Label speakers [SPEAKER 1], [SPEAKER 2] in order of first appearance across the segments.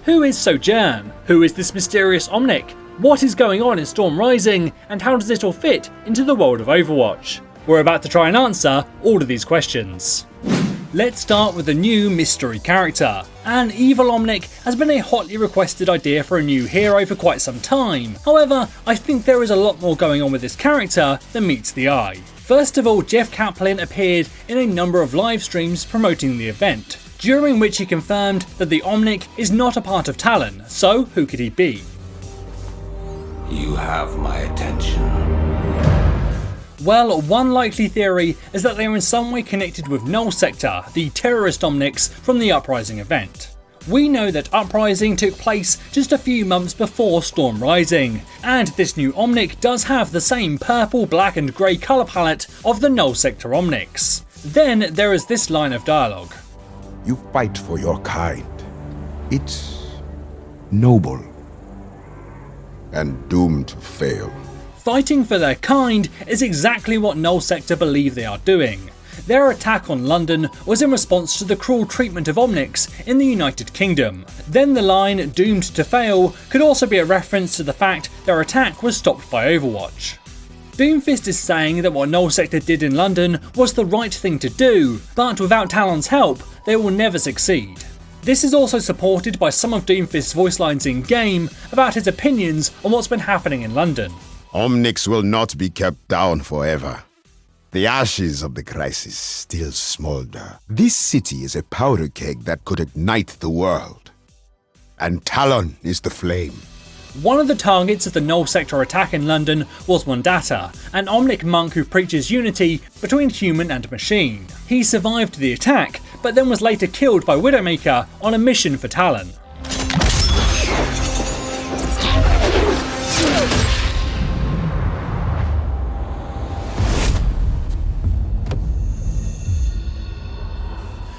[SPEAKER 1] Who is Sojourn? Who is this mysterious Omnic? What is going on in Storm Rising, and how does it all fit into the world of Overwatch? We're about to try and answer all of these questions. Let's start with a new mystery character. An evil Omnic has been a hotly requested idea for a new hero for quite some time. However, I think there is a lot more going on with this character than meets the eye. First of all, Jeff Kaplan appeared in a number of live streams promoting the event, during which he confirmed that the Omnic is not a part of Talon, so who could he be?
[SPEAKER 2] You have my attention.
[SPEAKER 1] Well, one likely theory is that they are in some way connected with Null Sector, the terrorist Omnics from the Uprising event. We know that Uprising took place just a few months before Storm Rising, and this new Omnic does have the same purple, black and grey colour palette of the Null Sector Omnics. Then there is this line of dialogue.
[SPEAKER 3] You fight for your kind. It's noble and doomed to fail.
[SPEAKER 1] Fighting for their kind is exactly what Null Sector believe they are doing. Their attack on London was in response to the cruel treatment of Omnics in the United Kingdom. Then the line "doomed to fail" could also be a reference to the fact their attack was stopped by Overwatch. Doomfist is saying that what Null Sector did in London was the right thing to do, but without Talon's help, they will never succeed. This is also supported by some of Doomfist's voice lines in game about his opinions on what's been happening in London.
[SPEAKER 3] Omnics will not be kept down forever. The ashes of the crisis still smolder. This city is a powder keg that could ignite the world. And Talon is the flame.
[SPEAKER 1] One of the targets of the Null Sector attack in London was Wandata, an Omnic monk who preaches unity between human and machine. He survived the attack, but then was later killed by Widowmaker on a mission for Talon.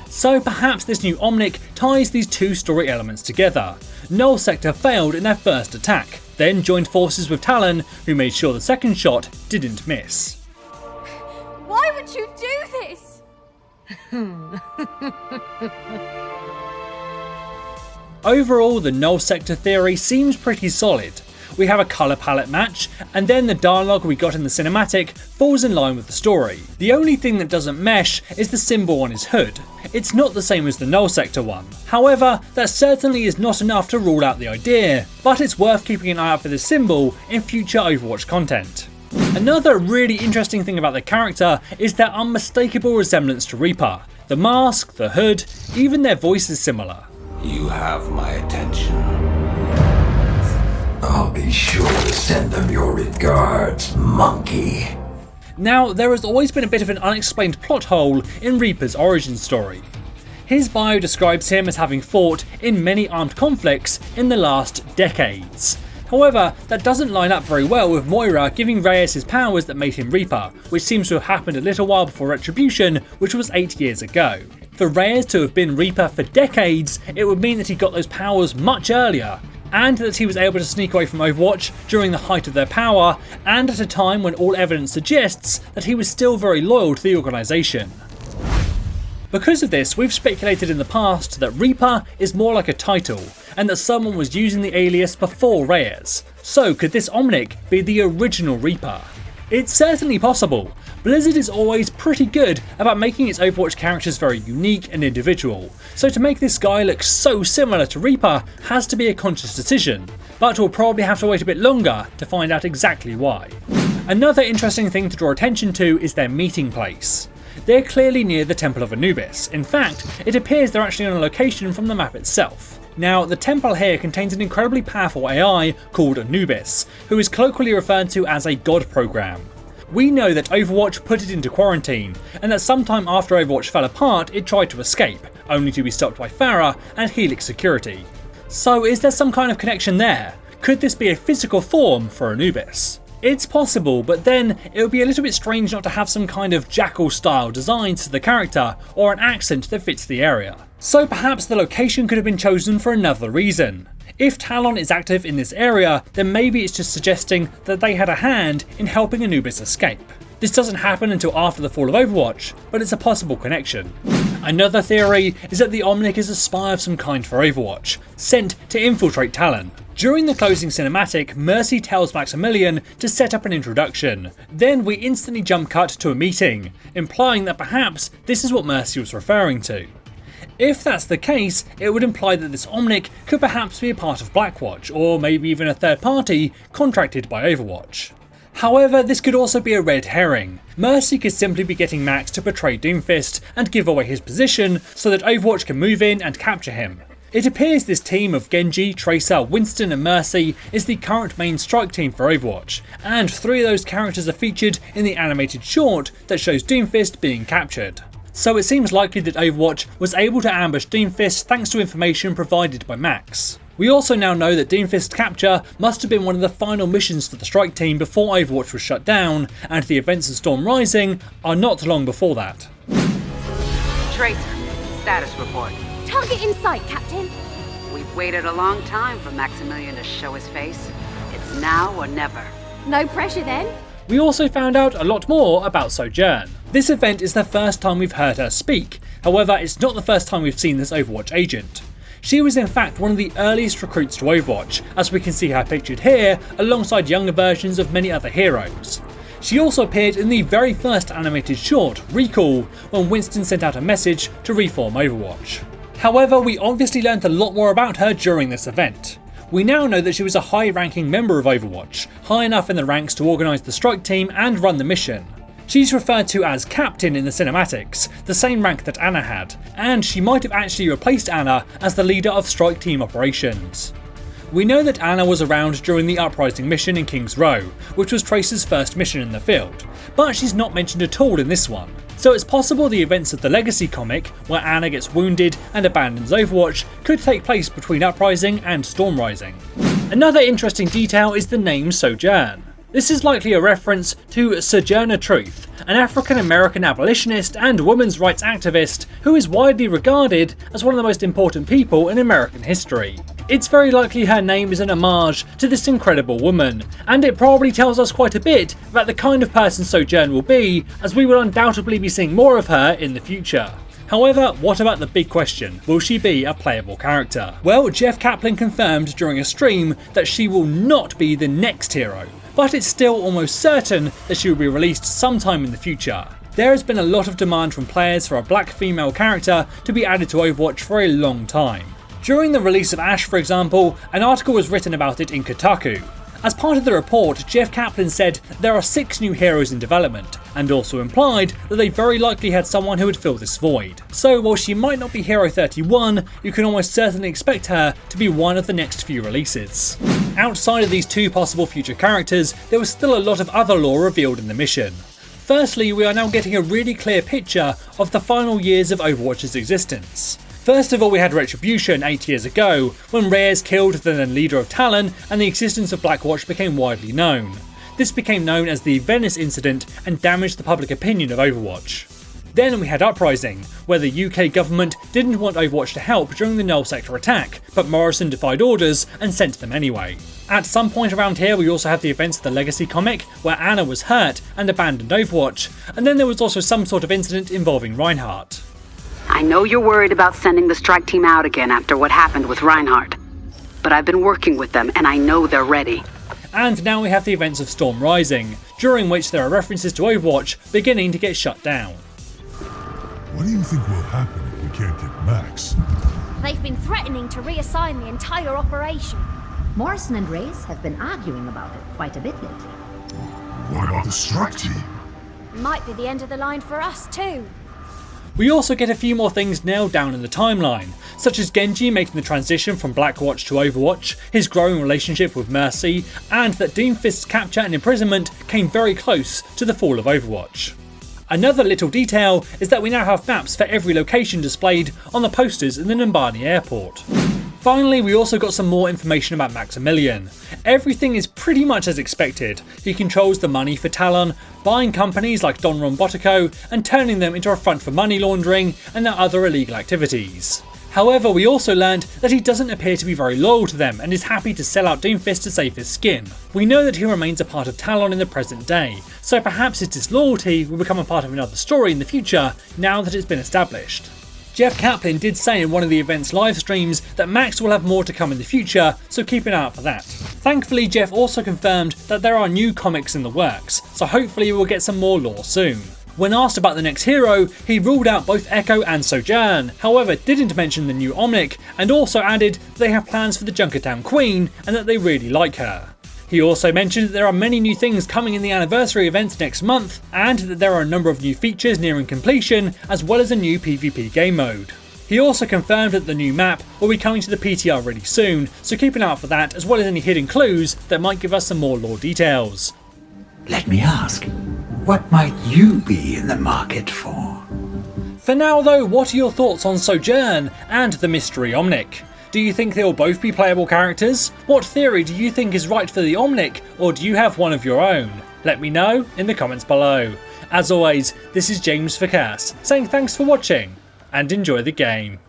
[SPEAKER 1] So perhaps this new Omnic ties these two story elements together. Null Sector failed in their first attack, then joined forces with Talon, who made sure the second shot didn't miss.
[SPEAKER 4] Why would you do this?
[SPEAKER 1] Overall, the Null Sector theory seems pretty solid. We have a colour palette match, and then the dialogue we got in the cinematic falls in line with the story. The only thing that doesn't mesh is the symbol on his hood. It's not the same as the Null Sector one. However, that certainly is not enough to rule out the idea, but it's worth keeping an eye out for this symbol in future Overwatch content. Another really interesting thing about the character is their unmistakable resemblance to Reaper. The mask, the hood, even their voice is similar.
[SPEAKER 2] You have my attention.
[SPEAKER 5] I'll be sure to send them your regards, monkey.
[SPEAKER 1] Now, there has always been a bit of an unexplained plot hole in Reaper's origin story. His bio describes him as having fought in many armed conflicts in the last decades. However, that doesn't line up very well with Moira giving Reyes his powers that made him Reaper, which seems to have happened a little while before Retribution, which was 8 years ago. For Reyes to have been Reaper for decades, it would mean that he got those powers much earlier, and that he was able to sneak away from Overwatch during the height of their power, and at a time when all evidence suggests that he was still very loyal to the organisation. Because of this, we've speculated in the past that Reaper is more like a title, and that someone was using the alias before Reyes. So could this Omnic be the original Reaper? It's certainly possible. Blizzard is always pretty good about making its Overwatch characters very unique and individual, so to make this guy look so similar to Reaper has to be a conscious decision, but we'll probably have to wait a bit longer to find out exactly why. Another interesting thing to draw attention to is their meeting place. They're clearly near the Temple of Anubis. In fact, it appears they're actually on a location from the map itself. Now, the temple here contains an incredibly powerful AI called Anubis, who is colloquially referred to as a god program. We know that Overwatch put it into quarantine, and that sometime after Overwatch fell apart it tried to escape, only to be stopped by Pharah and Helix security. So is there some kind of connection there? Could this be a physical form for Anubis? It's possible, but then it would be a little bit strange not to have some kind of jackal style design to the character, or an accent that fits the area. So perhaps the location could have been chosen for another reason. If Talon is active in this area, then maybe it's just suggesting that they had a hand in helping Anubis escape. This doesn't happen until after the fall of Overwatch, but it's a possible connection. Another theory is that the Omnic is a spy of some kind for Overwatch, sent to infiltrate Talon. During the closing cinematic, Mercy tells Maximilian to set up an introduction. Then we instantly jump cut to a meeting, implying that perhaps this is what Mercy was referring to. If that's the case, it would imply that this Omnic could perhaps be a part of Blackwatch, or maybe even a third party contracted by Overwatch. However, this could also be a red herring. Mercy could simply be getting Max to betray Doomfist and give away his position so that Overwatch can move in and capture him. It appears this team of Genji, Tracer, Winston and Mercy is the current main strike team for Overwatch, and 3 of those characters are featured in the animated short that shows Doomfist being captured. So it seems likely that Overwatch was able to ambush Doomfist thanks to information provided by Max. We also now know that Doomfist's capture must have been one of the final missions for the strike team before Overwatch was shut down, and the events of Storm Rising are not long before that.
[SPEAKER 6] Tracer, status report.
[SPEAKER 4] Target in sight, Captain.
[SPEAKER 6] We've waited a long time for Maximilian to show his face. It's now or never.
[SPEAKER 4] No pressure then.
[SPEAKER 1] We also found out a lot more about Sojourn. This event is the first time we've heard her speak, however it's not the first time we've seen this Overwatch agent. She was in fact one of the earliest recruits to Overwatch, as we can see her pictured here alongside younger versions of many other heroes. She also appeared in the very first animated short, Recall, when Winston sent out a message to reform Overwatch. However, we obviously learnt a lot more about her during this event. We now know that she was a high-ranking member of Overwatch, high enough in the ranks to organise the strike team and run the mission. She's referred to as Captain in the cinematics, the same rank that Anna had, and she might have actually replaced Anna as the leader of strike team operations. We know that Anna was around during the Uprising mission in King's Row, which was Tracer's first mission in the field, but she's not mentioned at all in this one. So it's possible the events of the Legacy comic, where Anna gets wounded and abandons Overwatch, could take place between Uprising and Storm Rising. Another interesting detail is the name Sojourn. This is likely a reference to Sojourner Truth, an African-American abolitionist and women's rights activist who is widely regarded as one of the most important people in American history. It's very likely her name is an homage to this incredible woman, and it probably tells us quite a bit about the kind of person Sojourn will be, as we will undoubtedly be seeing more of her in the future. However, what about the big question, will she be a playable character? Well, Jeff Kaplan confirmed during a stream that she will not be the next hero, but it's still almost certain that she will be released sometime in the future. There has been a lot of demand from players for a black female character to be added to Overwatch for a long time. During the release of Ashe, for example, an article was written about it in Kotaku. As part of the report, Jeff Kaplan said there are 6 new heroes in development, and also implied that they very likely had someone who would fill this void. So while she might not be Hero 31, you can almost certainly expect her to be one of the next few releases. Outside of these 2 possible future characters, there was still a lot of other lore revealed in the mission. Firstly, we are now getting a really clear picture of the final years of Overwatch's existence. First of all, we had Retribution 8 years ago, when Reyes killed the then leader of Talon and the existence of Blackwatch became widely known. This became known as the Venice incident and damaged the public opinion of Overwatch. Then we had Uprising, where the UK government didn't want Overwatch to help during the Null Sector attack, but Morrison defied orders and sent them anyway. At some point around here we also have the events of the Legacy comic, where Anna was hurt and abandoned Overwatch, and then there was also some sort of incident involving Reinhardt.
[SPEAKER 6] I know you're worried about sending the strike team out again after what happened with Reinhardt, but I've been working with them and I know they're ready.
[SPEAKER 1] And now we have the events of Storm Rising, during which there are references to Overwatch beginning to get shut down.
[SPEAKER 7] What do you think will happen if we can't get Max?
[SPEAKER 4] They've been threatening to reassign the entire operation.
[SPEAKER 8] Morrison and Reyes have been arguing about it quite a bit lately.
[SPEAKER 7] What about the strike team?
[SPEAKER 4] Might be the end of the line for us too.
[SPEAKER 1] We also get a few more things nailed down in the timeline, such as Genji making the transition from Blackwatch to Overwatch, his growing relationship with Mercy, and that Doomfist's capture and imprisonment came very close to the fall of Overwatch. Another little detail is that we now have maps for every location displayed on the posters in the Numbani airport. Finally, we also got some more information about Maximilian. Everything is pretty much as expected. He controls the money for Talon, buying companies like Don Rombotico and turning them into a front for money laundering and their other illegal activities. However, we also learned that he doesn't appear to be very loyal to them and is happy to sell out Doomfist to save his skin. We know that he remains a part of Talon in the present day, so perhaps his disloyalty will become a part of another story in the future now that it's been established. Jeff Kaplan did say in one of the event's live streams that Max will have more to come in the future, so keep an eye out for that. Thankfully, Jeff also confirmed that there are new comics in the works, so hopefully we'll get some more lore soon. When asked about the next hero, he ruled out both Echo and Sojourn, however didn't mention the new Omnic, and also added that they have plans for the Junkertown Queen and that they really like her. He also mentioned that there are many new things coming in the anniversary event next month, and that there are a number of new features nearing completion, as well as a new PvP game mode. He also confirmed that the new map will be coming to the PTR really soon, so keep an eye out for that, as well as any hidden clues that might give us some more lore details.
[SPEAKER 5] Let me ask, what might you be in the market for?
[SPEAKER 1] For now though, what are your thoughts on Sojourn and the Mystery Omnic? Do you think they will both be playable characters? What theory do you think is right for the Omnic, or do you have one of your own? Let me know in the comments below. As always, this is James for Cass, saying thanks for watching, and enjoy the game.